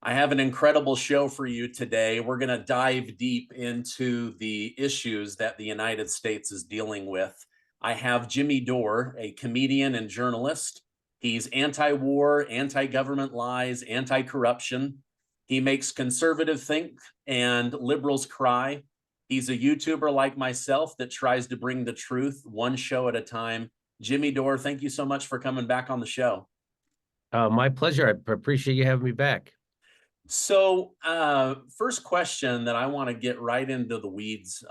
I have an incredible show for you today. We're going to dive deep into the issues that the United States is dealing with. I have Jimmy Dore, a comedian and journalist. He's anti war, anti government lies, anti corruption. He makes conservative think and liberals cry. He's a YouTuber like myself that tries to bring the truth one show at a time. Jimmy Dore, thank you so much for coming back on the show. My pleasure. I appreciate you having me back. So, first question that I want to get right into the weeds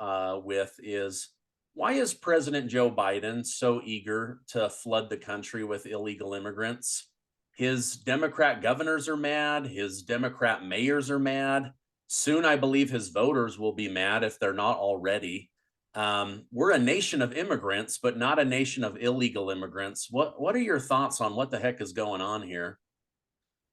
with is why is President Joe Biden so eager to flood the country with illegal immigrants? His Democrat governors are mad, his Democrat mayors are mad. Soon, I believe his voters will be mad if they're not already. We're a nation of immigrants, but not a nation of illegal immigrants. What are your thoughts on what the heck is going on here?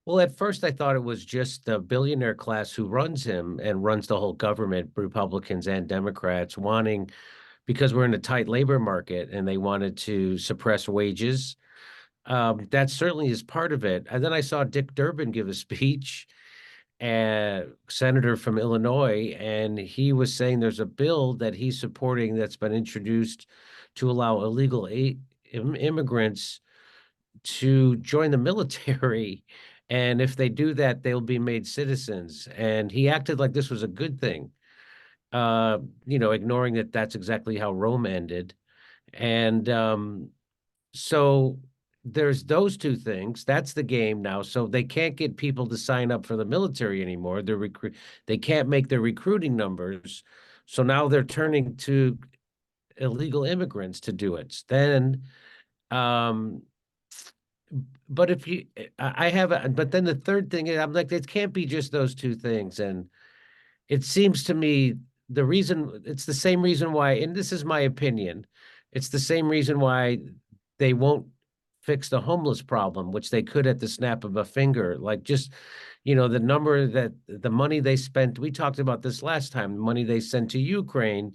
Well, at first I thought it was just the billionaire class who runs him and runs the whole government, Republicans and Democrats, wanting, because we're in a tight labor market and they wanted to suppress wages. That certainly is part of it. And then I saw Dick Durbin give a speech, senator from Illinois, and he was saying there's a bill that he's supporting that's been introduced to allow illegal immigrants to join the military. And if they do that, they'll be made citizens. And he acted like this was a good thing, ignoring that that's exactly how Rome ended. And so there's those two things. That's the game now. So they can't get people to sign up for the military anymore. They can't make their recruiting numbers. So now they're turning to illegal immigrants to do it. Then um, but if you, I have, but then the third thing is, I'm like, it can't be just those two things. And it seems to me it's the same reason why, and this is my opinion, it's the same reason why they won't fix the homeless problem, which they could at the snap of a finger. Like just, the money they spent, we talked about this last time, the money they sent to Ukraine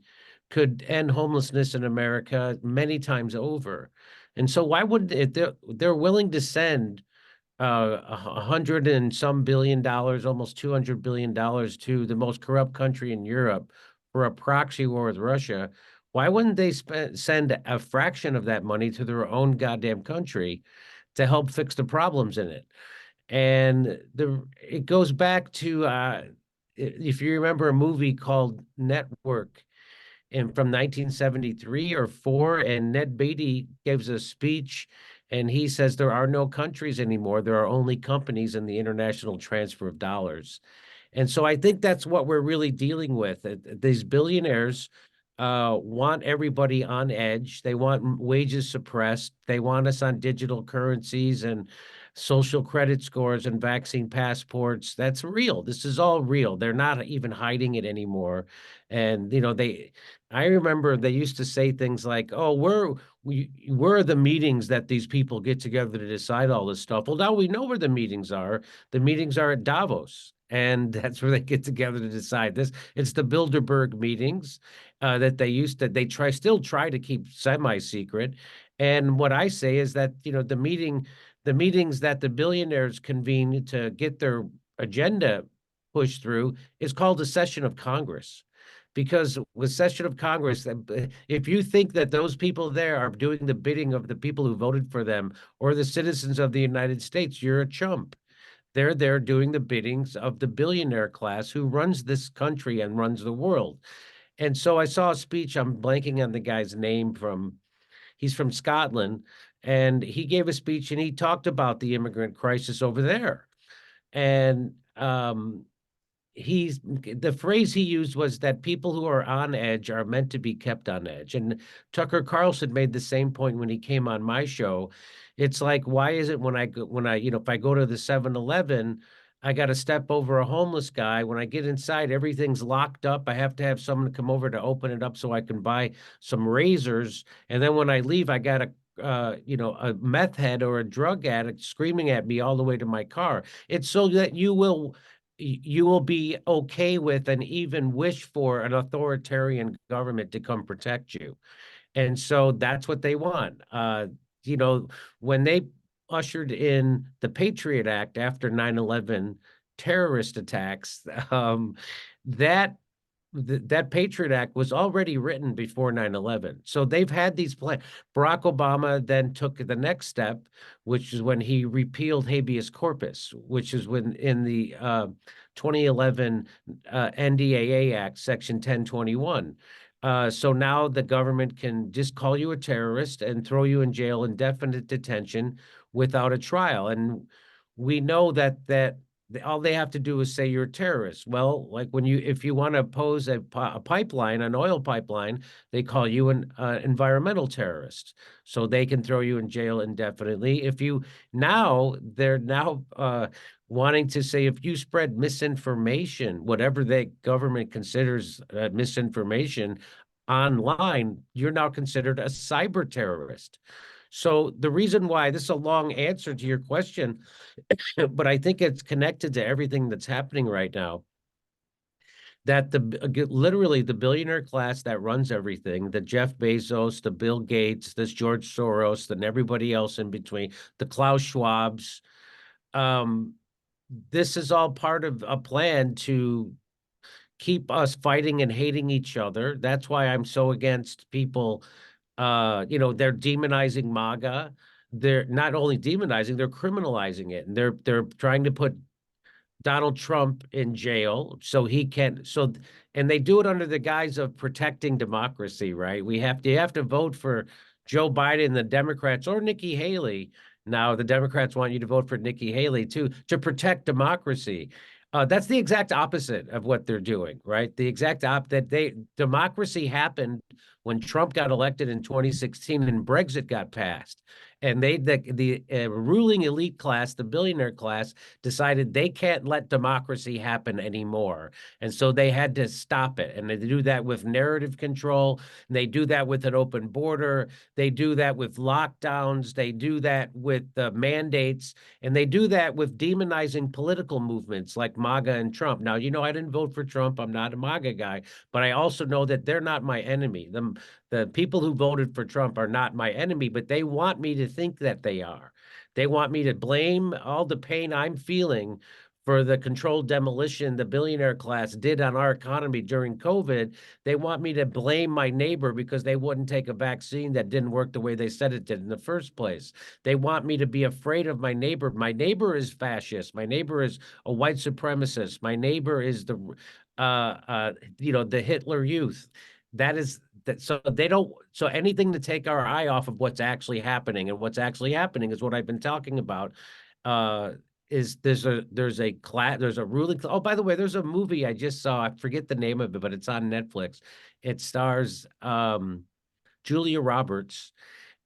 could end homelessness in America many times over. And so why wouldn't it, they're willing to send hundred and some $billion, almost $200 billion to the most corrupt country in Europe for a proxy war with Russia. Why wouldn't they send a fraction of that money to their own goddamn country to help fix the problems in it? And it goes back to if you remember a movie called Network and from 1973 or 4, and Ned Beatty gives a speech and he says there are no countries anymore. There are only companies in the international transfer of dollars. And so I think that's what we're really dealing with. These billionaires want everybody on edge. They want wages suppressed. They want us on digital currencies and social credit scores and vaccine passports. That's real. This is all real. They're not even hiding it anymore. And I remember they used to say things like, "Oh, we're the meetings that these people get together to decide all this stuff." Well, now we know where the meetings are. The meetings are at Davos, and that's where they get together to decide this. It's the Bilderberg meetings that they still try to keep semi-secret. And what I say is that, the meetings that the billionaires convene to get their agenda pushed through is called a session of Congress. Because with session of Congress, if you think that those people there are doing the bidding of the people who voted for them or the citizens of the United States, you're a chump. They're there doing the biddings of the billionaire class who runs this country and runs the world. And so I saw a speech, I'm blanking on the guy's name he's from Scotland, and he gave a speech and he talked about the immigrant crisis over there. And the phrase he used was that people who are on edge are meant to be kept on edge. And Tucker Carlson made the same point when he came on my show. It's like, why is it if I go to the 7-Eleven, I got to step over a homeless guy. When I get inside, everything's locked up. I have to have someone come over to open it up so I can buy some razors. And then when I leave, I got a meth head or a drug addict screaming at me all the way to my car. It's so that you will be okay with and even wish for an authoritarian government to come protect you. And so that's what they want. When they ushered in the Patriot Act after 9/11, terrorist attacks, that that Patriot Act was already written before 9/11. So they've had these plans. Barack Obama then took the next step, which is when he repealed habeas corpus, which is when in the 2011 NDAA Act, Section 1021. So now the government can just call you a terrorist and throw you in jail, indefinite detention without a trial. And we know that all they have to do is say you're a terrorist. Well, like if you want to oppose a pipeline, an oil pipeline, they call you an environmental terrorist. So they can throw you in jail indefinitely. They're now wanting to say if you spread misinformation, whatever the government considers misinformation online, you're now considered a cyber terrorist. So the reason why this is a long answer to your question, but I think it's connected to everything that's happening right now. That literally the billionaire class that runs everything, the Jeff Bezos, the Bill Gates, this George Soros, and everybody else in between, the Klaus Schwabs, um, this is all part of a plan to keep us fighting and hating each other. That's why I'm so against people. They're demonizing MAGA. They're not only demonizing, they're criminalizing it, and they're trying to put Donald Trump in jail so he can and they do it under the guise of protecting democracy, right? You have to vote for Joe Biden, the Democrats, or Nikki Haley. Now the Democrats want you to vote for Nikki Haley too to protect democracy. That's the exact opposite of what they're doing, right? The exact democracy happened when Trump got elected in 2016 and Brexit got passed. And the ruling elite class, the billionaire class, decided they can't let democracy happen anymore. And so they had to stop it. And they do that with narrative control. They do that with an open border. They do that with lockdowns. They do that with mandates. And they do that with demonizing political movements like MAGA and Trump. Now, I didn't vote for Trump. I'm not a MAGA guy, but I also know that they're not my enemy. The people who voted for Trump are not my enemy, but they want me to think that they are. They want me to blame all the pain I'm feeling for the controlled demolition the billionaire class did on our economy during COVID. They want me to blame my neighbor because they wouldn't take a vaccine that didn't work the way they said it did in the first place. They want me to be afraid of my neighbor. My neighbor is fascist. My neighbor is a white supremacist. My neighbor is the Hitler Youth. That is that. So they don't. So anything to take our eye off of what's actually happening, and what's actually happening is what I've been talking about. Is there's a ruling. Oh, by the way, there's a movie I just saw. I forget the name of it, but it's on Netflix. It stars Julia Roberts,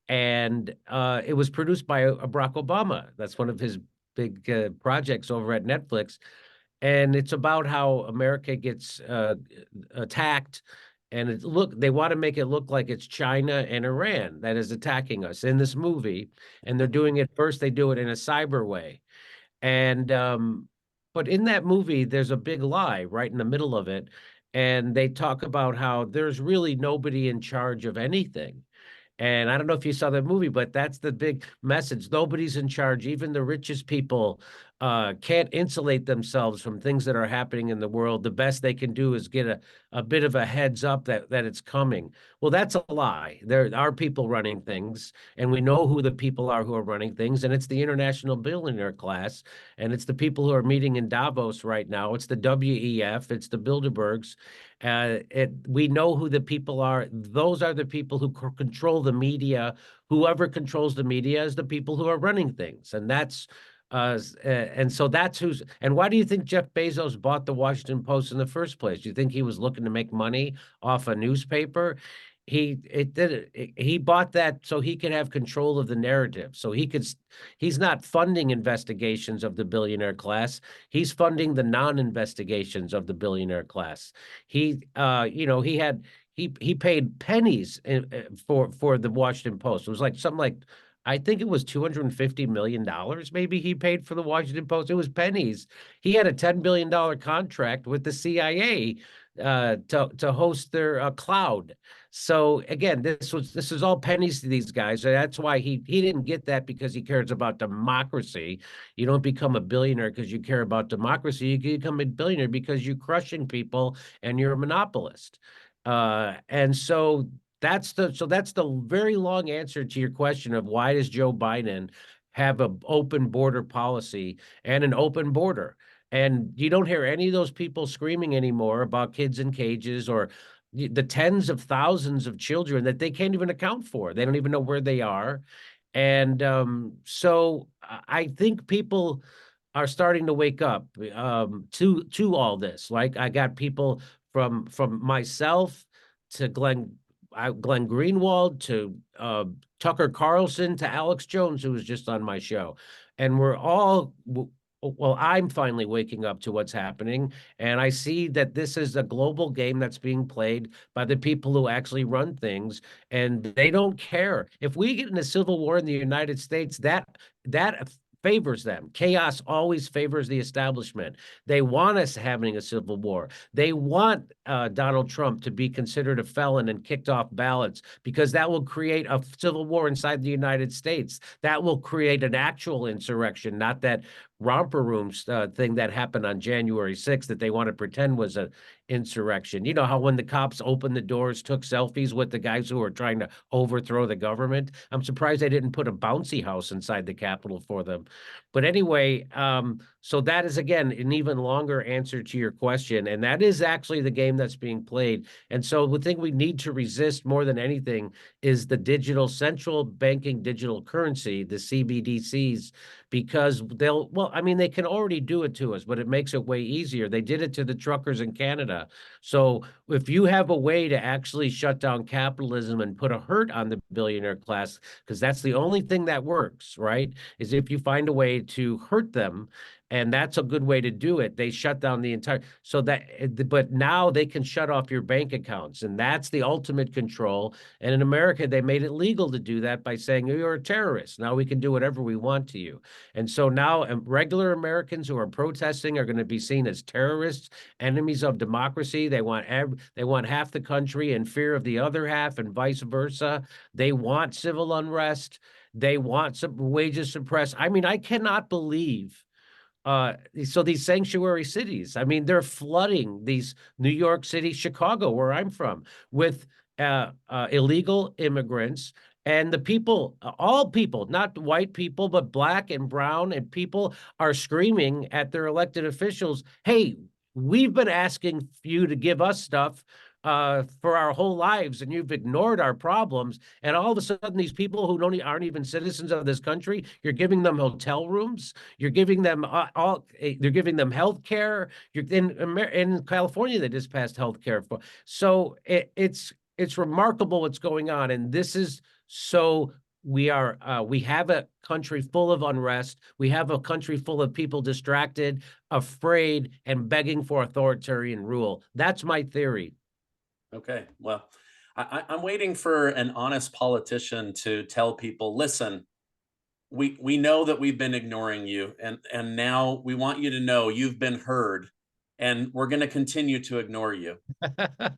and it was produced by Barack Obama. That's one of his big projects over at Netflix. And it's about how America gets attacked, and they want to make it look like it's China and Iran that is attacking us in this movie, and they're doing it first. They do it in a cyber way, and but in that movie, there's a big lie right in the middle of it, and they talk about how there's really nobody in charge of anything. And I don't know if you saw that movie, but that's the big message. Nobody's in charge. Even the richest people can't insulate themselves from things that are happening in the world. The best they can do is get a bit of a heads up that it's coming. Well, that's a lie. There are people running things, and we know who the people are who are running things, and it's the international billionaire class, and it's the people who are meeting in Davos right now. It's the WEF, it's the Bilderbergs. We know who the people are. Those are the people who control the media. Whoever controls the media is the people who are running things, and so that's who's. And why do you think Jeff Bezos bought the Washington Post in the first place? Do you think he was looking to make money off a newspaper? He bought that so he could have control of the narrative. So he's not funding investigations of the billionaire class. He's funding the non-investigations of the billionaire class. He paid pennies for the Washington Post. It was like something like I think it was $250 million maybe he paid for the Washington Post. It was pennies. He had a $10 billion contract with the CIA to host their cloud. So again, this is all pennies to these guys. And that's why he didn't get that, because he cares about democracy. You don't become a billionaire because you care about democracy. You become a billionaire because you're crushing people and you're a monopolist. And so that's the very long answer to your question of why does Joe Biden have an open border policy and an open border? And you don't hear any of those people screaming anymore about kids in cages or the tens of thousands of children that they can't even account for. They don't even know where they are. And so I think people are starting to wake up to all this. Like I got people from myself to Glenn Greenwald to Tucker Carlson to Alex Jones, who was just on my show. And we're all, well, I'm finally waking up to what's happening. And I see that this is a global game that's being played by the people who actually run things. And they don't care. If we get in a civil war in the United States, that favors them. Chaos always favors the establishment. They want us having a civil war. They want Donald Trump to be considered a felon and kicked off ballots, because that will create a civil war inside the United States. That will create an actual insurrection, not that romper room thing that happened on January 6th that they want to pretend was an insurrection. You know how when the cops opened the doors, took selfies with the guys who were trying to overthrow the government? I'm surprised they didn't put a bouncy house inside the Capitol for them. But anyway, so that is, again, an even longer answer to your question. And that is actually the game that's being played. And so the thing we need to resist more than anything is the digital central banking digital currency, the CBDCs, because well, I mean, they can already do it to us, but it makes it way easier. They did it to the truckers in Canada. So if you have a way to actually shut down capitalism and put a hurt on the billionaire class, because that's the only thing that works, right? Is if you find a way to hurt them, and that's a good way to do it. They shut down the entire, so that, but now they can shut off your bank accounts, and that's the ultimate control. And in America, they made it legal to do that by saying you're a terrorist. Now we can do whatever we want to you. And so now regular Americans who are protesting are going to be seen as terrorists, enemies of democracy. They want half the country in fear of the other half, and vice versa. They want civil unrest. They want some wages suppressed. I mean, I cannot believe so these sanctuary cities, I mean, they're flooding these New York City, Chicago, where I'm from, with illegal immigrants. And the people, all people, not white people, but black and brown, and people are screaming at their elected officials, hey, we've been asking you to give us stuff for our whole lives, and you've ignored our problems. And all of a sudden, these people who aren't even citizens of this country, you're giving them hotel rooms, you're giving them they're giving them health care. You're in California, they just passed health care for. So it's remarkable what's going on, and this is so. We have a country full of unrest. We have a country full of people distracted, afraid, and begging for authoritarian rule. That's my theory. Okay, well, I'm waiting for an honest politician to tell people, listen, we know that we've been ignoring you, and now we want you to know you've been heard, and we're going to continue to ignore you.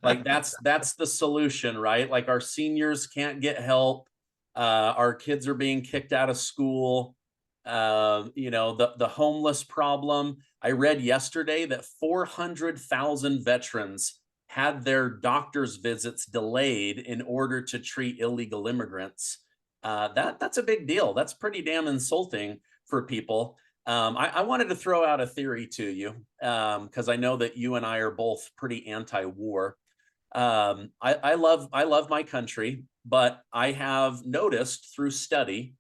Like that's the solution, right? Like our seniors can't get help, our kids are being kicked out of school, the homeless problem. I read yesterday that 400,000 veterans had their doctor's visits delayed in order to treat illegal immigrants. That's a big deal. That's pretty damn insulting for people. I wanted to throw out a theory to you because I know that you and I are both pretty anti-war. I love my country, but I have noticed through study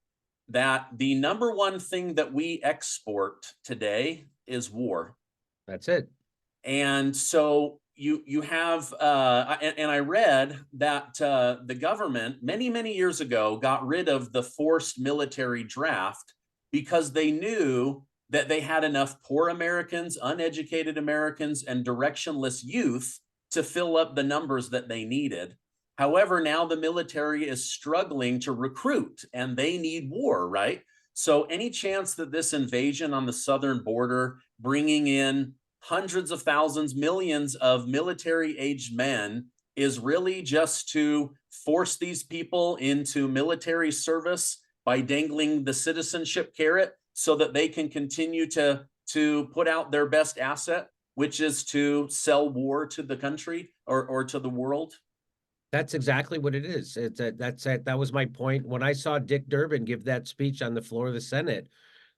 that the number one thing that we export today is war. That's it. And so you have and I read that the government many years ago got rid of the forced military draft because they knew that they had enough poor Americans, uneducated Americans, and directionless youth to fill up the numbers that they needed. However, now the military is struggling to recruit and they need war, right? So, any chance that this invasion on the southern border, bringing in hundreds of thousands, millions of military aged men, is really just to force these people into military service by dangling the citizenship carrot so that they can continue to put out their best asset, which is to sell war to the country or to the world? That's exactly what it is. That was my point when I saw Dick Durbin give that speech on the floor of the Senate,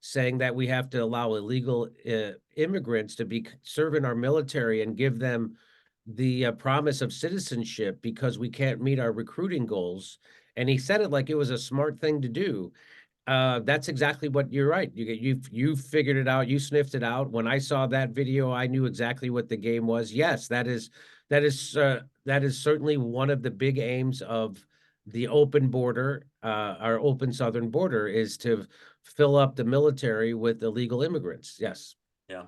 saying that we have to allow illegal immigrants to be serve in our military and give them the promise of citizenship because we can't meet our recruiting goals. And he said it like it was a smart thing to do. That's exactly what you're right. You figured it out. You sniffed it out. When I saw that video, I knew exactly what the game was. Yes, that is certainly one of the big aims of the open border, our open southern border, is to fill up the military with illegal immigrants. Yes, Yeah.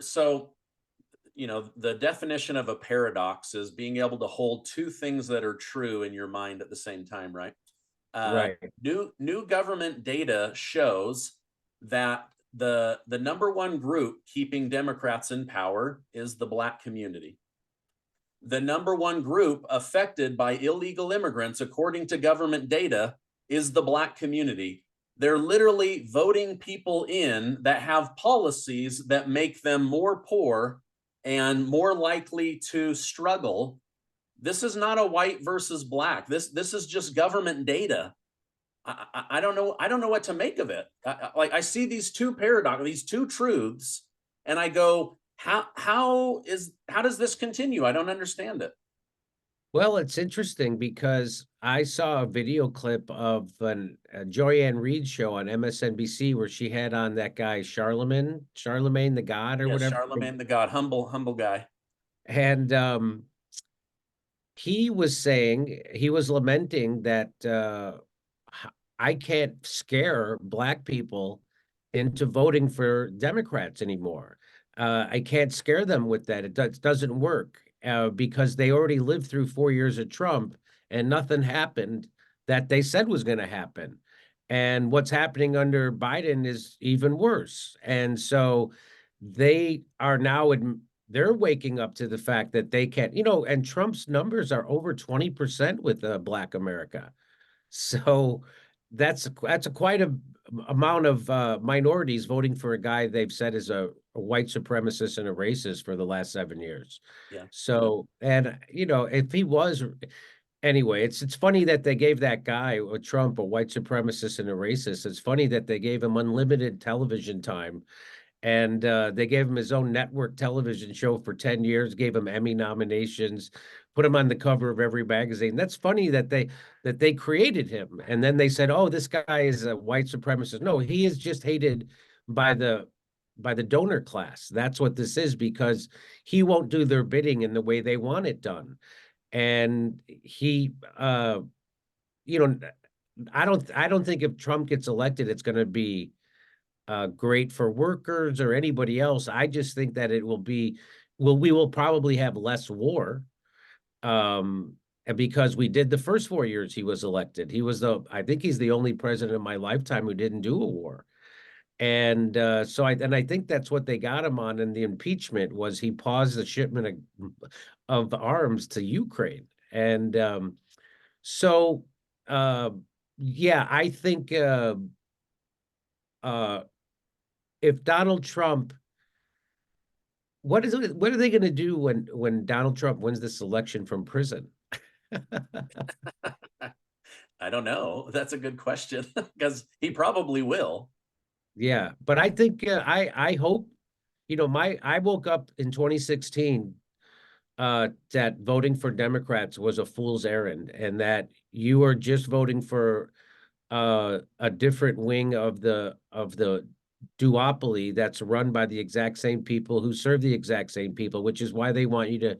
So, the definition of a paradox is being able to hold two things that are true in your mind at the same time, right? Uh, right. new government data shows that the number one group keeping Democrats in power is the Black community. The number one group affected by illegal immigrants, according to government data, is the Black community. They're literally voting people in that have policies that make them more poor and more likely to struggle. This is not a white versus black. This is just government data. I don't know. I don't know what to make of it. Like I see these two paradoxes, these two truths, and I go, how does this continue? I don't understand it. Well, it's interesting because I saw a video clip of a Joyanne Reed show on MSNBC where she had on that guy Charlemagne the God or Yes, whatever, Charlemagne the God, humble guy. and he was saying he was lamenting that I can't scare black people into voting for Democrats anymore. I can't scare them with that. Doesn't work because they already lived through 4 years of Trump and nothing happened that they said was going to happen. And what's happening under Biden is even worse. And so they are now they're waking up to the fact that they can't, and Trump's numbers are over 20% with Black America. So that's a quite a amount of minorities voting for a guy they've said is a white supremacist and a racist for the last 7 years. Yeah. So, and if he was anyway, it's funny that they gave that guy Trump a white supremacist and a racist. It's funny that they gave him unlimited television time and they gave him his own network television show for 10 years, gave him Emmy nominations, put him on the cover of every magazine. That's funny that they created him and then they said, oh, this guy is a white supremacist. No, he is just hated by the donor class. That's what this is, because he won't do their bidding in the way they want it done. And he you know I don't think if Trump gets elected it's going to be great for workers or anybody else. I just think that it will be, we will probably have less war. And because we did the first 4 years he was elected. I think he's the only president in my lifetime who didn't do a war. And I think that's what they got him on in the impeachment was he paused the shipment of arms to Ukraine. And so uh, yeah, I think uh, if Donald Trump, what are they going to do when Donald Trump wins this election from prison? I don't know. That's a good question because he probably will. Yeah, but I think I hope, I woke up in 2016 that voting for Democrats was a fool's errand and that you are just voting for a different wing of the duopoly that's run by the exact same people who serve the exact same people, which is why they want you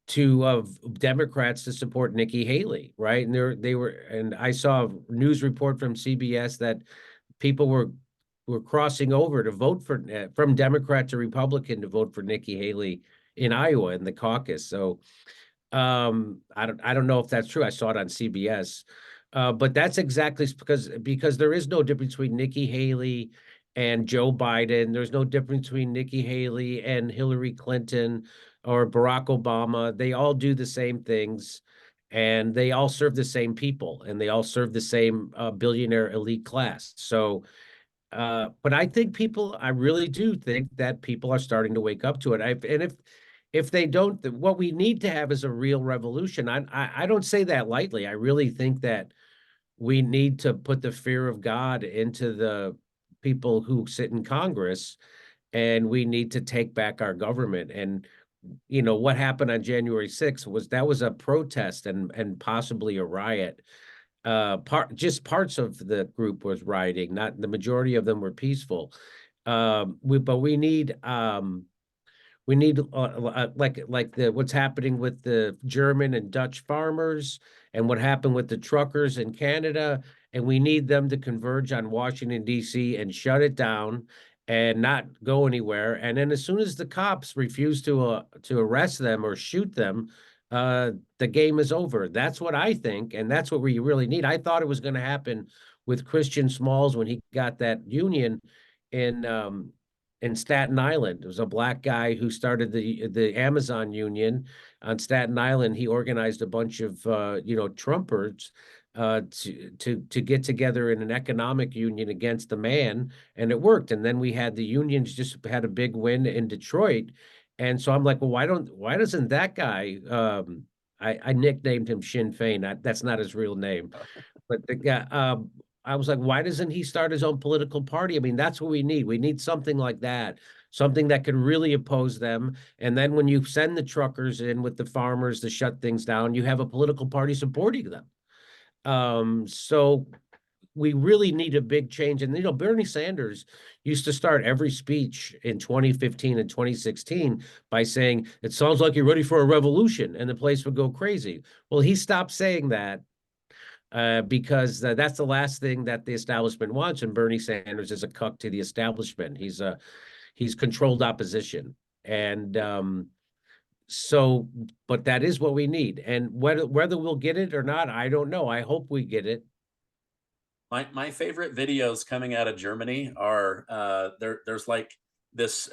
to Democrats to support Nikki Haley, right? And and I saw a news report from CBS that people were crossing over to vote for from Democrat to Republican to vote for Nikki Haley in Iowa in the caucus. So I don't know if that's true. I saw it on CBS. But that's exactly because there is no difference between Nikki Haley and Joe Biden. There's no difference between Nikki Haley and Hillary Clinton or Barack Obama. They all do the same things, and they all serve the same people, and they all serve the same billionaire elite class. So but I think I really do think that people are starting to wake up to it. And if they don't, what we need to have is a real revolution. I don't say that lightly. I really think that we need to put the fear of God into the people who sit in Congress, and we need to take back our government. And what happened on January 6th was a protest and possibly a riot. Parts of the group was rioting, not the majority of them were peaceful. But we need like the what's happening with the German and Dutch farmers and what happened with the truckers in Canada, and we need them to converge on Washington D.C. and shut it down and not go anywhere. And then as soon as the cops refuse to arrest them or shoot them, the game is over. That's what I think, and that's what we really need. I thought it was going to happen with Christian Smalls when he got that union in in Staten Island. It was a black guy who started the Amazon union on Staten Island. He organized a bunch of Trumpers to get together in an economic union against the man, and it worked. And then we had the unions just had a big win in Detroit, and so I'm like, well, why doesn't that guy? I nicknamed him Sinn Féin. That's not his real name, but the guy. I was like, why doesn't he start his own political party? I mean, that's what we need. We need something like that, something that could really oppose them. And then when you send the truckers in with the farmers to shut things down, you have a political party supporting them. So we really need a big change. And, Bernie Sanders used to start every speech in 2015 and 2016 by saying, it sounds like you're ready for a revolution, and the place would go crazy. Well, he stopped saying that because that's the last thing that the establishment wants. And Bernie Sanders is a cuck to the establishment. He's controlled opposition. And so, but that is what we need. And whether we'll get it or not, I don't know. I hope we get it. My favorite videos coming out of Germany are there's like this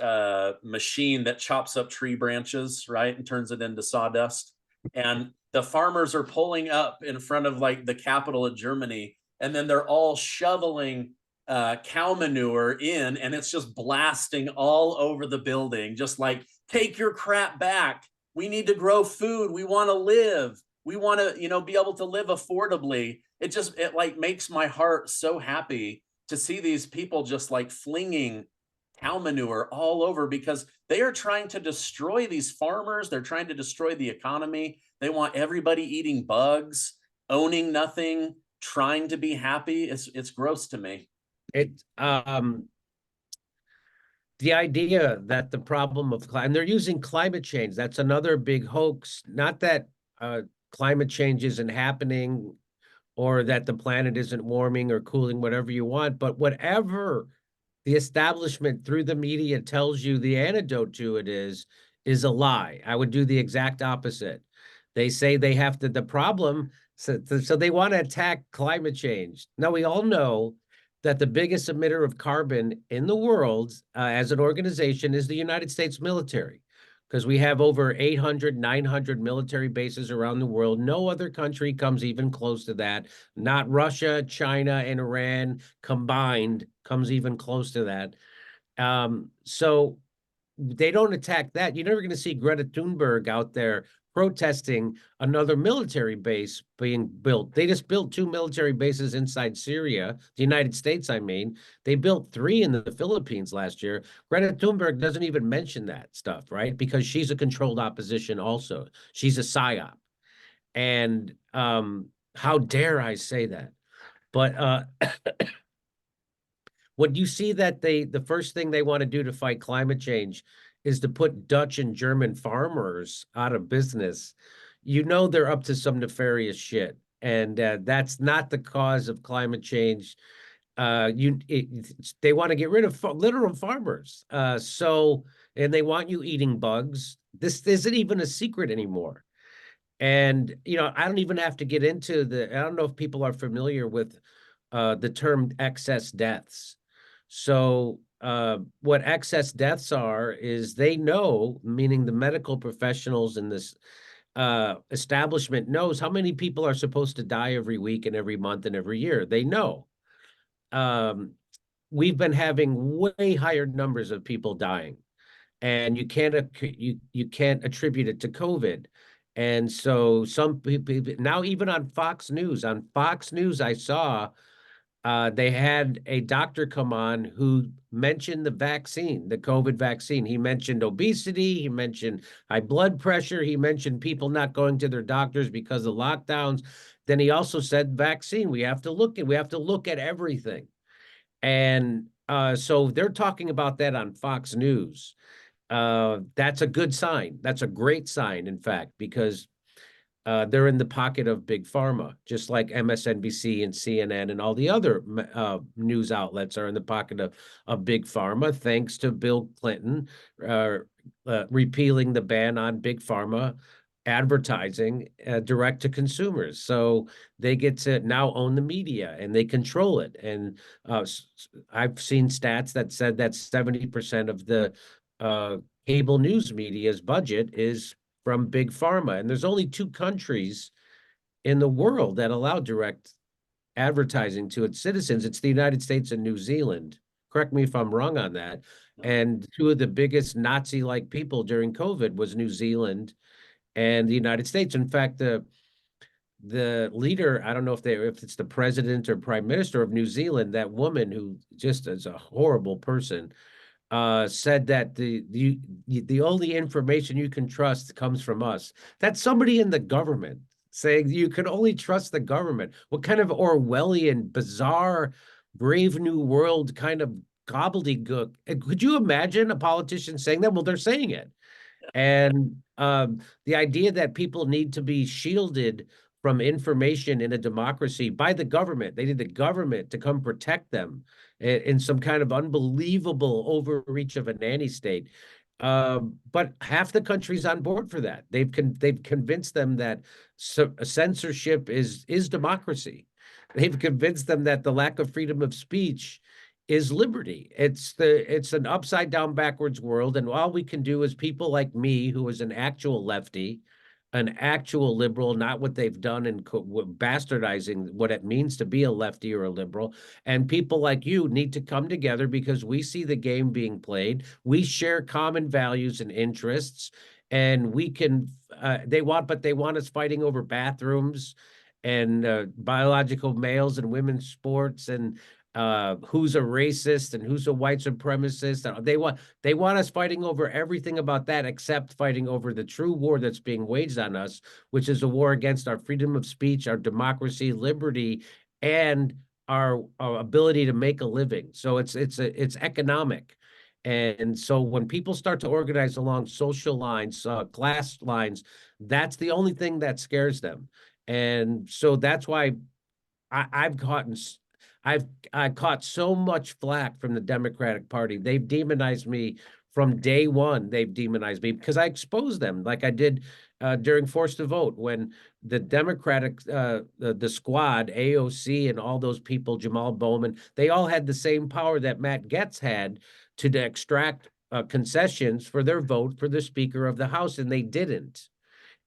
machine that chops up tree branches, right, and turns it into sawdust. And the farmers are pulling up in front of like the capital of Germany, and then they're all shoveling cow manure in, and it's just blasting all over the building, just like, take your crap back. We need to grow food. We want to live. We want to, be able to live affordably. It like makes my heart so happy to see these people just like flinging cow manure all over, because they are trying to destroy these farmers. They're trying to destroy the economy. They want everybody eating bugs, owning nothing, trying to be happy. It's gross to me. It The idea that the problem of climate, and they're using climate change, that's another big hoax. Not that climate change isn't happening or that the planet isn't warming or cooling, whatever you want, but whatever the establishment through the media tells you the antidote to it is a lie. I would do the exact opposite. They say they have to, the problem, so they want to attack climate change. Now, we all know that the biggest emitter of carbon in the world as an organization is the United States military, because we have over 800, 900 military bases around the world. No other country comes even close to that. Not Russia, China, and Iran combined comes even close to that. So they don't attack that. You're never going to see Greta Thunberg out there protesting another military base being built. They just built 2 military bases inside Syria, the United States, I mean. They built 3 in the Philippines last year. Greta Thunberg doesn't even mention that stuff, right? Because she's a controlled opposition also. She's a psyop. And how dare I say that? But when you see that the first thing they want to do to fight climate change is to put Dutch and German farmers out of business, they're up to some nefarious shit. And that's not the cause of climate change. They want to get rid of literal farmers. And they want you eating bugs. This isn't even a secret anymore. And, I don't even have to get into I don't know if people are familiar with the term excess deaths. So, what excess deaths are is they know, meaning the medical professionals in this establishment knows how many people are supposed to die every week and every month and every year. They know. Um, we've been having way higher numbers of people dying, and you can't attribute it to COVID. And so some people now, even on Fox News, I saw they had a doctor come on who mentioned the vaccine, the COVID vaccine. He mentioned obesity. He mentioned high blood pressure. He mentioned people not going to their doctors because of lockdowns. Then he also said vaccine. We have to look at everything. And so they're talking about that on Fox News. That's a good sign. That's a great sign, in fact, because they're in the pocket of big pharma, just like MSNBC and CNN and all the other news outlets are in the pocket of big pharma, thanks to Bill Clinton uh, repealing the ban on big pharma advertising direct to consumers. So they get to now own the media and they control it. And I've seen stats that said that 70% of the uh, cable news media's budget is from big pharma. And there's only two countries in the world that allow direct advertising to its citizens. It's the United States and New Zealand. Correct me if I'm wrong on that. And two of the biggest Nazi-like people during COVID was New Zealand and the United States. In fact, the leader, I don't know if it's the president or prime minister of New Zealand, that woman who just is a horrible person, said that the only information you can trust comes from us. That's somebody in the government saying you can only trust the government. What kind of Orwellian, bizarre, Brave New World kind of gobbledygook? Could you imagine a politician saying that? Well, they're saying it. And the idea that people need to be shielded from information in a democracy by the government, they need the government to come protect them in some kind of unbelievable overreach of a nanny state. But half the country's on board for that. They've convinced them that censorship is democracy. They've convinced them that the lack of freedom of speech is liberty. It's an upside down backwards world, and all we can do is people like me, who is an actual lefty, an actual liberal, not what they've done in bastardizing what it means to be a lefty or a liberal. And people like you need to come together because we see the game being played. We share common values and interests, and we can. But they want us fighting over bathrooms and biological males and women's sports and who's a racist and who's a white supremacist. They want us fighting over everything about that except fighting over the true war that's being waged on us, which is a war against our freedom of speech, our democracy, liberty, and our ability to make a living. So it's economic. And so when people start to organize along social lines, class lines, that's the only thing that scares them. And so that's why I've gotten I caught so much flack from the Democratic Party. They've demonized me from day one. They've demonized me because I exposed them, like I did during Forced to Vote, when the Democratic the squad, AOC, and all those people, Jamal Bowman, they all had the same power that Matt Gaetz had to extract concessions for their vote for the Speaker of the House, and they didn't.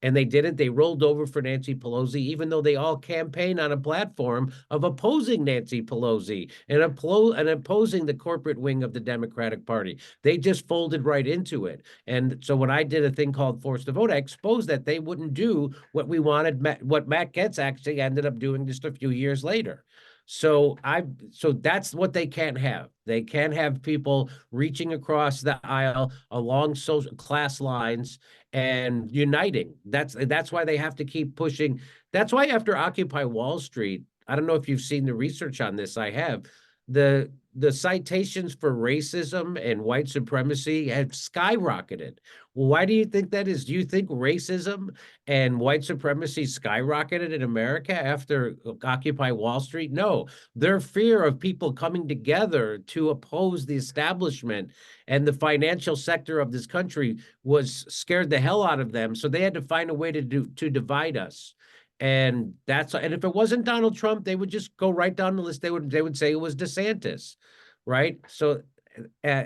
And they didn't. They rolled over for Nancy Pelosi, even though they all campaign on a platform of opposing Nancy Pelosi and opposing the corporate wing of the Democratic Party. They just folded right into it. And so when I did a thing called Forced to Vote, I exposed that they wouldn't do what we wanted, what Matt Gaetz actually ended up doing just a few years later. So that's what they can't have. They can't have people reaching across the aisle along social class lines and uniting. That's why they have to keep pushing. That's why after Occupy Wall Street, I don't know if you've seen the research on this. I have. the citations for racism and white supremacy have skyrocketed. Well, why do you think that is? Do you think racism and white supremacy skyrocketed in America after Occupy Wall Street? No, their fear of people coming together to oppose the establishment and the financial sector of this country was scared the hell out of them. So they had to find a way to divide us. And if it wasn't Donald Trump, they would just go right down the list. They would say it was DeSantis, right? So uh,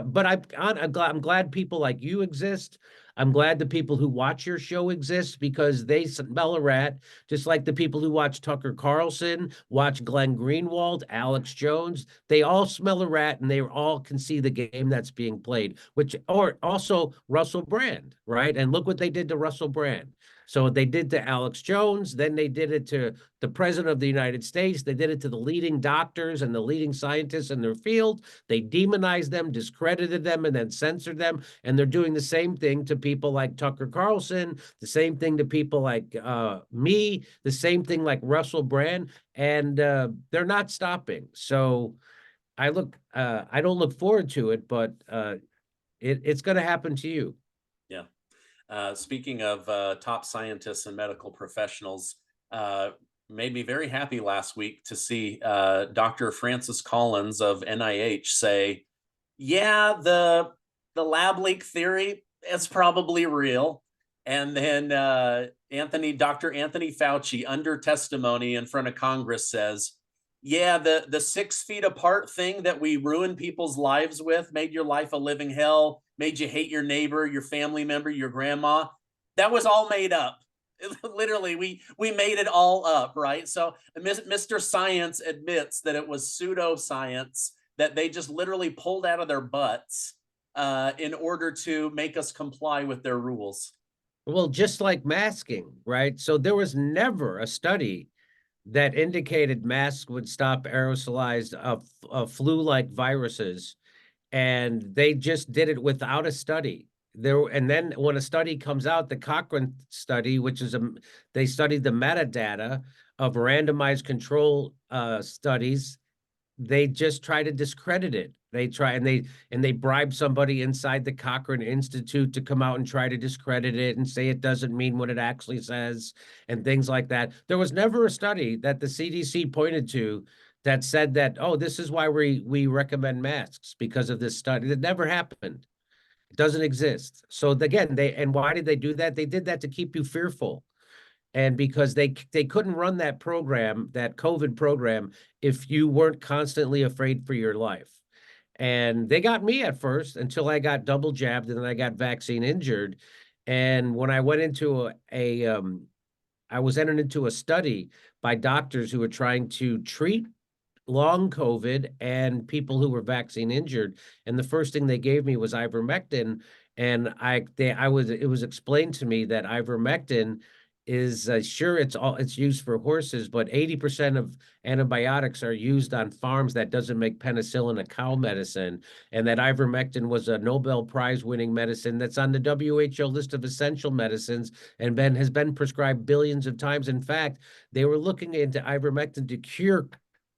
but I'm glad people like you exist. I'm glad the people who watch your show exist because they smell a rat, just like the people who watch Tucker Carlson, watch Glenn Greenwald, Alex Jones. They all smell a rat and they all can see the game that's being played, or also Russell Brand, right? And look what they did to Russell Brand. So they did to Alex Jones, then they did it to the president of the United States. They did it to the leading doctors and the leading scientists in their field. They demonized them, discredited them, and then censored them. And they're doing the same thing to people like Tucker Carlson, the same thing to people like me, the same thing like Russell Brand, and they're not stopping. So I don't look forward to it, but it's going to happen to you. Yeah. Speaking of top scientists and medical professionals, made me very happy last week to see Dr. Francis Collins of NIH say, "Yeah, the lab leak theory is probably real." And then Dr. Anthony Fauci, under testimony in front of Congress, says, "Yeah, the 6 feet apart thing that we ruined people's lives with, made your life a living hell, made you hate your neighbor, your family member, your grandma. That was all made up." Literally, we made it all up, right? So Mr. Science admits that it was pseudoscience that they just literally pulled out of their butts in order to make us comply with their rules. Well, just like masking, right? So there was never a study that indicated masks would stop aerosolized flu-like viruses, and they just did it without a study. And then when a study comes out, the Cochrane study, which is they studied the metadata of randomized control studies, they just try to discredit it. They bribe somebody inside the Cochrane Institute to come out and try to discredit it and say it doesn't mean what it actually says and things like that. There was never a study that the CDC pointed to that said that, oh, this is why we recommend masks because of this study. That never happened. It doesn't exist. So again, why did they do that? They did that to keep you fearful. And because they couldn't run that program, that COVID program, if you weren't constantly afraid for your life. And they got me at first until I got double jabbed and then I got vaccine injured. And when I went into I was entered into a study by doctors who were trying to treat long COVID and people who were vaccine injured. And the first thing they gave me was ivermectin. And it was explained to me that ivermectin is sure it's used for horses, but 80% of antibiotics are used on farms. That doesn't make penicillin a cow medicine, and that ivermectin was a Nobel Prize winning medicine that's on the WHO list of essential medicines and has been prescribed billions of times. In fact, they were looking into ivermectin to cure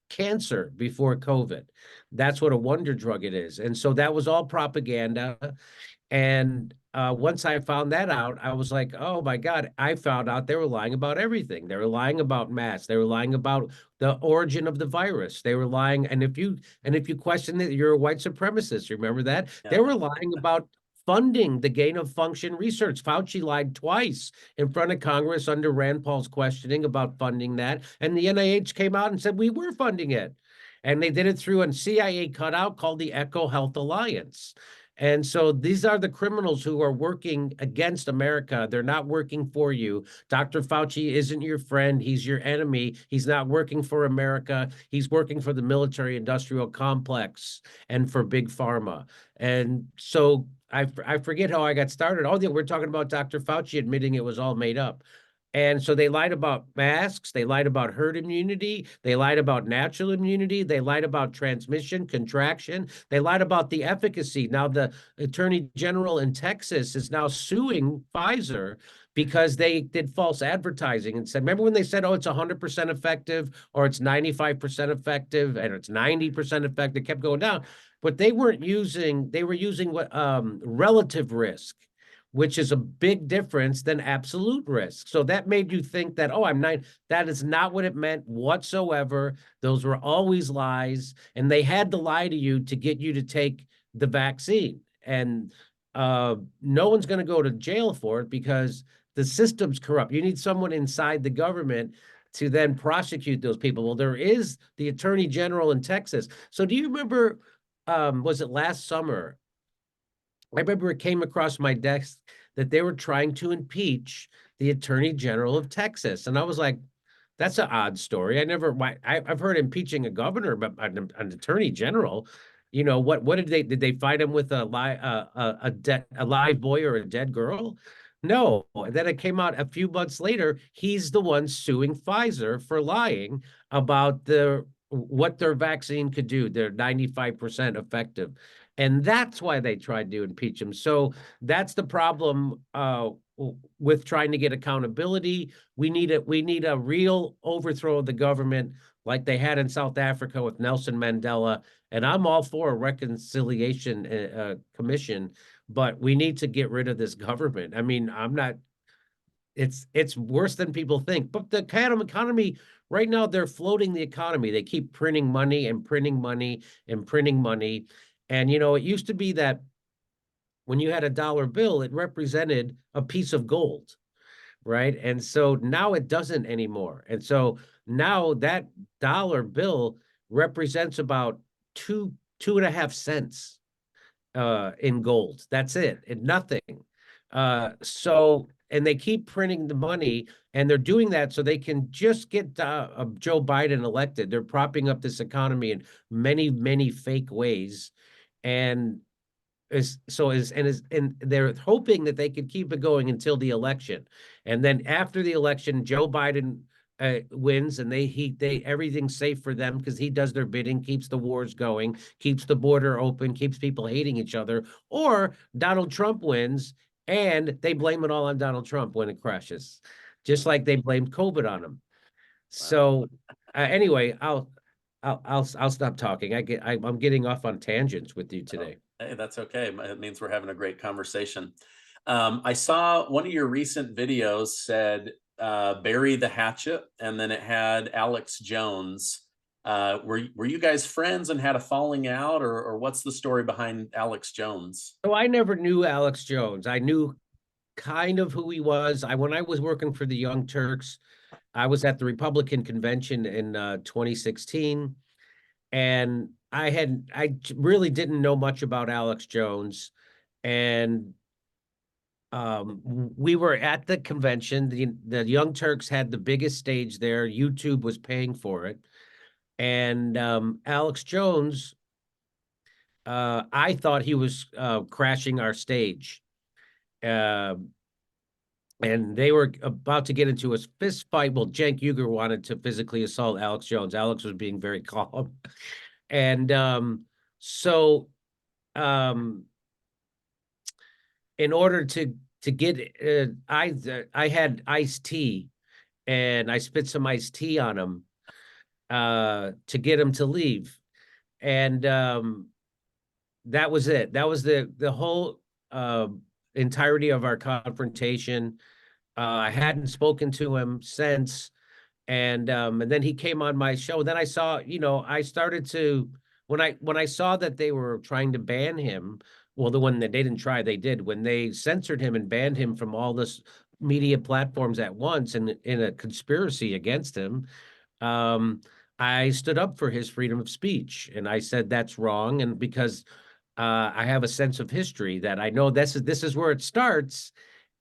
cancer before COVID. That's what a wonder drug it is. And so that was all propaganda. And once I found that out, I was like, oh my God, I found out they were lying about everything. They were lying about masks. They were lying about the origin of the virus. They were lying. And if you question it, you're a white supremacist. Remember that? Yeah. They were lying about funding the gain of function research. Fauci lied twice in front of Congress under Rand Paul's questioning about funding that. And the NIH came out and said, we were funding it. And they did it through a CIA cutout called the Echo Health Alliance. And so these are the criminals who are working against America. They're not working for you. Dr. Fauci isn't your friend. He's your enemy. He's not working for America. He's working for the military industrial complex and for big pharma. And so I forget how I got started. Oh, we're talking about Dr. Fauci admitting it was all made up. And so they lied about masks, they lied about herd immunity, they lied about natural immunity, they lied about transmission, contraction, they lied about the efficacy. Now, the Attorney General in Texas is now suing Pfizer because they did false advertising and said, remember when they said, oh, it's 100% effective, or it's 95% effective, and it's 90% effective, it kept going down. But they weren't using, they were using what relative risk, which is a big difference than absolute risk. So that made you think that, oh, I'm not, that is not what it meant whatsoever. Those were always lies. And they had to lie to you to get you to take the vaccine. And no one's going to go to jail for it because the system's corrupt. You need someone inside the government to then prosecute those people. Well, there is the Attorney General in Texas. So do you remember, was it last summer? I remember it came across my desk that they were trying to impeach the Attorney General of Texas. And I was like, that's an odd story. I never, I've heard impeaching a governor, but an attorney general, you know, what did they find him with a live boy or a dead girl? No. And then it came out a few months later, he's the one suing Pfizer for lying about what their vaccine could do. They're 95% effective. And that's why they tried to impeach him. So that's the problem with trying to get accountability. We need a real overthrow of the government like they had in South Africa with Nelson Mandela. And I'm all for a reconciliation commission, but we need to get rid of this government. I mean, I'm not, it's worse than people think. But the economy right now, they're floating the economy. They keep printing money and printing money and printing money. And, you know, it used to be that when you had a dollar bill, it represented a piece of gold, right? And so now it doesn't anymore. And so now that dollar bill represents about two and a half cents in gold. That's it, and nothing. And they keep printing the money, and they're doing that so they can just get Joe Biden elected. They're propping up this economy in many, many fake ways, and and they're hoping that they could keep it going until the election, and then after the election, Joe Biden wins, and they everything's safe for them because he does their bidding, keeps the wars going, keeps the border open, keeps people hating each other. Or Donald Trump wins, and they blame it all on Donald Trump when it crashes, just like they blamed COVID on him. Wow. So anyway, I'll stop talking. I'm getting off on tangents with you Oh, today. hey, that's okay. It means we're having a great conversation. I saw one of your recent videos said bury the hatchet, and then it had Alex Jones. Were you guys friends and had a falling out, or what's the story behind Alex Jones? So I never knew Alex Jones. I knew kind of who he was. When I was working for the Young Turks, I was at the Republican convention in 2016, and really didn't know much about Alex Jones. And we were at the convention. The Young Turks had the biggest stage there. YouTube was paying for it. And Alex Jones, I thought he was crashing our stage. Uh, and they were about to get into a fist fight. Well, Cenk Uygur wanted to physically assault Alex Jones. Alex was being very calm. And so in order to get I had iced tea, and I spit some iced tea on him to get him to leave. And that was it. That was the whole entirety of our confrontation. I hadn't spoken to him since, and then he came on my show. Then I saw, you know, I started to when I saw that they were trying to ban him. Well, the one that they didn't try, they did when they censored him and banned him from all this media platforms at once, and in a conspiracy against him. Um, I stood up for his freedom of speech, and I said that's wrong, and because I have a sense of history that I know this is where it starts,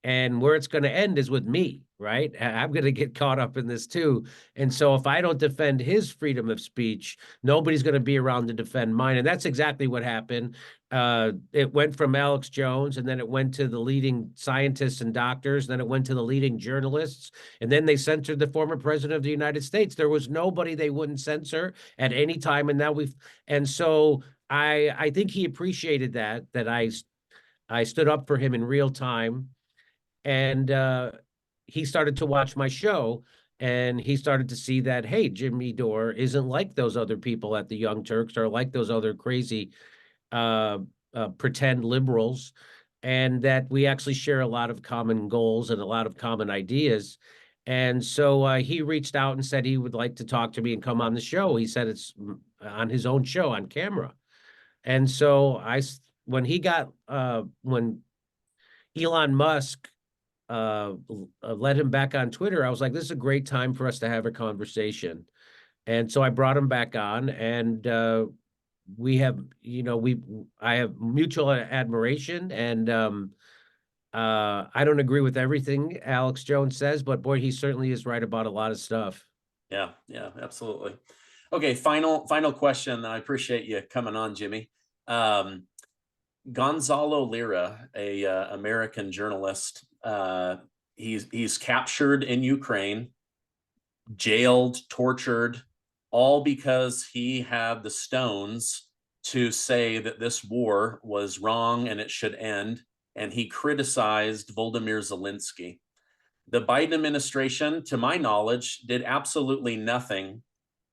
and where it's going to end is with me, right? I'm going to get caught up in this too. And so if I don't defend his freedom of speech, nobody's going to be around to defend mine. And that's exactly what happened. It went from Alex Jones, and then it went to the leading scientists and doctors, and then it went to the leading journalists, and then they censored the former president of the United States. There was nobody they wouldn't censor at any time. And now and so I think he appreciated that I stood up for him in real time, and he started to watch my show, and he started to see that, hey, Jimmy Dore isn't like those other people at the Young Turks, or like those other crazy uh, pretend liberals, and that we actually share a lot of common goals and a lot of common ideas. And so he reached out and said he would like to talk to me and come on the show. He said it's on his own show on camera. And so when he got when Elon Musk let him back on Twitter, I was like, this is a great time for us to have a conversation. And so I brought him back on, and we have, I have mutual admiration, and I don't agree with everything Alex Jones says, but boy, he certainly is right about a lot of stuff. Yeah, yeah, absolutely. Okay, final question. I appreciate you coming on, Jimmy. Gonzalo Lira, a American journalist, he's captured in Ukraine, jailed, tortured, all because he had the stones to say that this war was wrong and it should end. And he criticized Volodymyr Zelensky. The Biden administration, to my knowledge, did absolutely nothing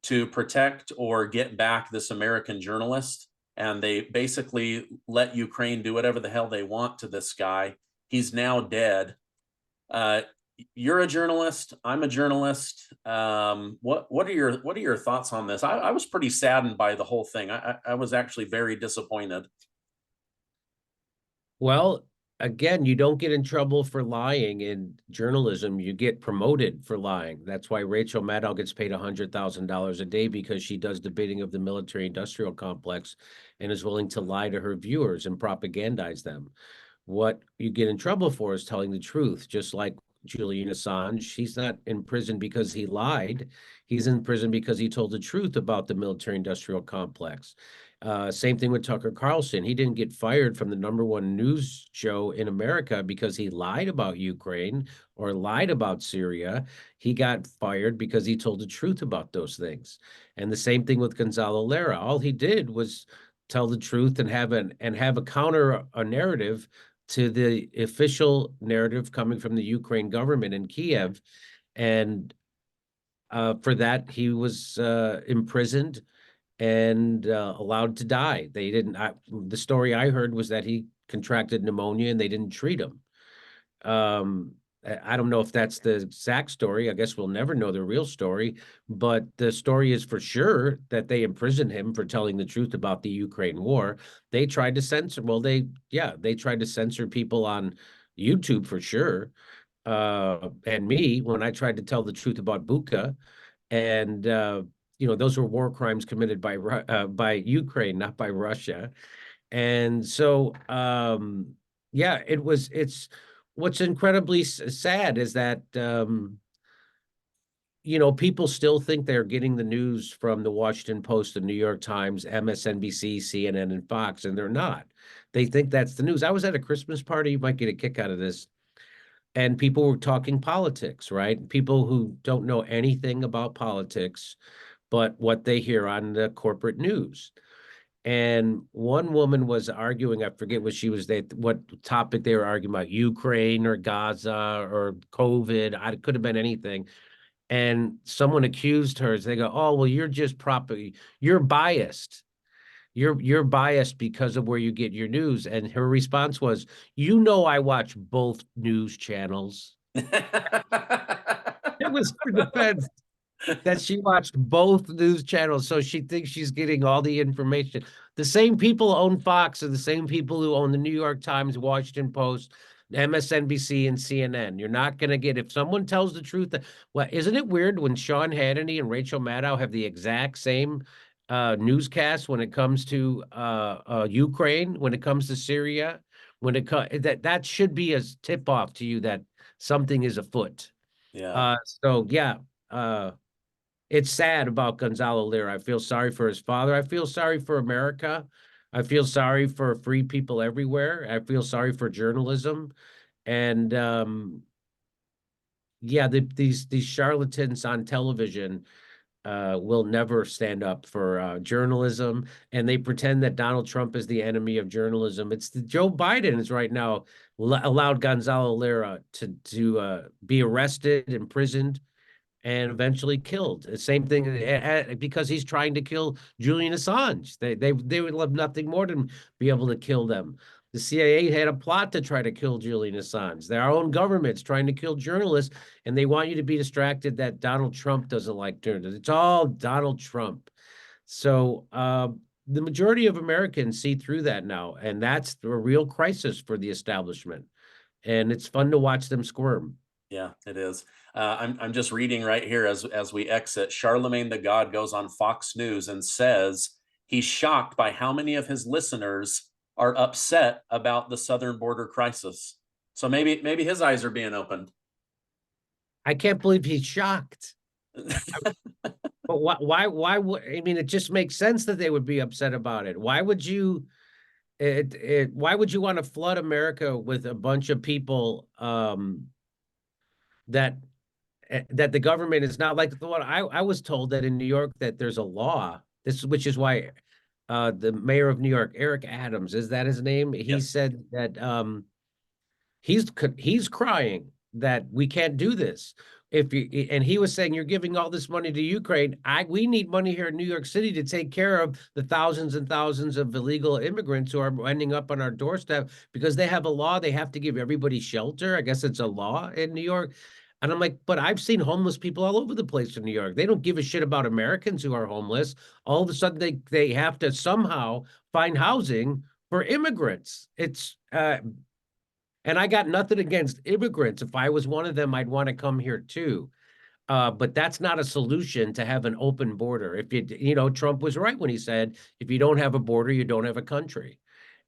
to protect or get back this American journalist. And they basically let Ukraine do whatever the hell they want to this guy. He's now dead. You're a journalist. I'm a journalist. What are your thoughts on this? I was pretty saddened by the whole thing. I was actually very disappointed. Well, again, you don't get in trouble for lying in journalism. You get promoted for lying. That's why Rachel Maddow gets paid $100,000 a day, because she does the bidding of the military-industrial complex and is willing to lie to her viewers and propagandize them. What you get in trouble for is telling the truth, just like Julian Assange. He's not in prison because he lied. He's in prison because he told the truth about the military-industrial complex. Same thing with Tucker Carlson. He didn't get fired from the #1 news show in America because he lied about Ukraine or lied about Syria. He got fired because he told the truth about those things. And the same thing with Gonzalo Lira. All he did was tell the truth and have a counter a narrative to the official narrative coming from the Ukraine government in Kiev. And for that, he was imprisoned and allowed to die. They didn't. The story I heard was that he contracted pneumonia and they didn't treat him. I don't know if that's the exact story. I guess we'll never know the real story, but the story is for sure that they imprisoned him for telling the truth about the Ukraine war. They tried to censor. Well, they tried to censor people on YouTube for sure. And me, when I tried to tell the truth about Bucha, and those were war crimes committed by Ukraine, not by Russia. And so yeah, it's what's incredibly sad is that people still think they're getting the news from the Washington Post, the New York Times, MSNBC, CNN, and Fox, and they're not. They think that's the news. I was at a Christmas party, you might get a kick out of this, and people were talking politics, right? People who don't know anything about politics, but what they hear on the corporate news. And one woman was arguing, I forget what topic they were arguing about, Ukraine or Gaza or COVID. It could have been anything. And someone accused her. They go, "Oh, well, you're biased. You're biased because of where you get your news." And her response was, I watch both news channels. It was her defense that she watched both news channels, so she thinks she's getting all the information. The same people own Fox are the same people who own the New York Times, Washington Post, MSNBC, and CNN. You're not going to get, if someone tells the truth. Well, isn't it weird when Sean Hannity and Rachel Maddow have the exact same newscast when it comes to Ukraine, when it comes to Syria, when it comes that should be a tip off to you that something is afoot. Yeah. So yeah, it's sad about Gonzalo Lira. I feel sorry for his father. I feel sorry for America. I feel sorry for free people everywhere. I feel sorry for journalism. And yeah, these charlatans on television will never stand up for journalism, and they pretend that Donald Trump is the enemy of journalism. Joe Biden is right now allowed Gonzalo Lira to be arrested, imprisoned, and eventually killed. The same thing because he's trying to kill Julian Assange. They would love nothing more than be able to kill them. The CIA had a plot to try to kill Julian Assange. Their own government's trying to kill journalists, and they want you to be distracted that Donald Trump doesn't like journalists. It's all Donald Trump. So the majority of Americans see through that now, and that's a real crisis for the establishment. And it's fun to watch them squirm. Yeah, it is. I'm just reading right here as we exit. Charlemagne the God goes on Fox News and says he's shocked by how many of his listeners are upset about the southern border crisis. So maybe his eyes are being opened. I can't believe he's shocked. But why would, I mean, it just makes sense that they would be upset about it. Why would you why would you want to flood America with a bunch of people that that the government is not like the one I was told that in New York that there's a law, which is why the mayor of New York, Eric Adams, is that his name? He Yep. said that he's crying that we can't do this. If you and he was saying you're giving all this money to Ukraine. We need money here in New York City to take care of the thousands and thousands of illegal immigrants who are ending up on our doorstep because they have a law. They have to give everybody shelter. I guess it's a law in New York. And I'm like, but I've seen homeless people all over the place in New York. They don't give a shit about Americans who are homeless. All of a sudden they have to somehow find housing for immigrants. It's and I got nothing against immigrants. If I was one of them, I'd want to come here too. But that's not a solution to have an open border. If Trump was right when he said, if you don't have a border, you don't have a country.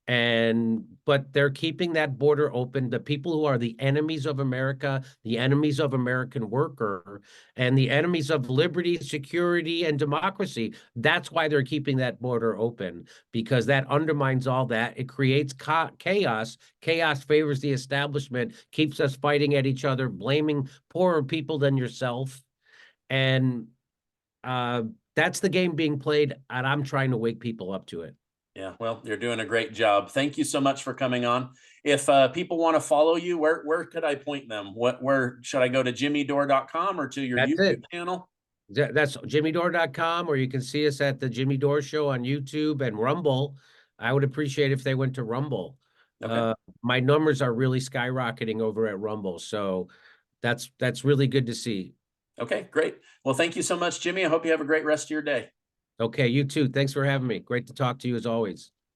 But they're keeping that border open. The people who are the enemies of America, the enemies of American worker, and the enemies of liberty, security, and democracy. That's why they're keeping that border open, because that undermines all that. It creates chaos. Chaos favors the establishment, keeps us fighting at each other, blaming poorer people than yourself. And that's the game being played, and I'm trying to wake people up to it. Yeah, well, you're doing a great job. Thank you so much for coming on. If people want to follow you, where could I point them? Where should I go, to jimmydore.com or to your That's YouTube it. channel? That's jimmydore.com, or you can see us at the Jimmy Dore Show on YouTube and Rumble. I would appreciate if they went to Rumble. Okay. My numbers are really skyrocketing over at Rumble, so that's really good to see. Okay, great. Well, thank you so much, Jimmy. I hope you have a great rest of your day. Okay, you too. Thanks for having me. Great to talk to you as always.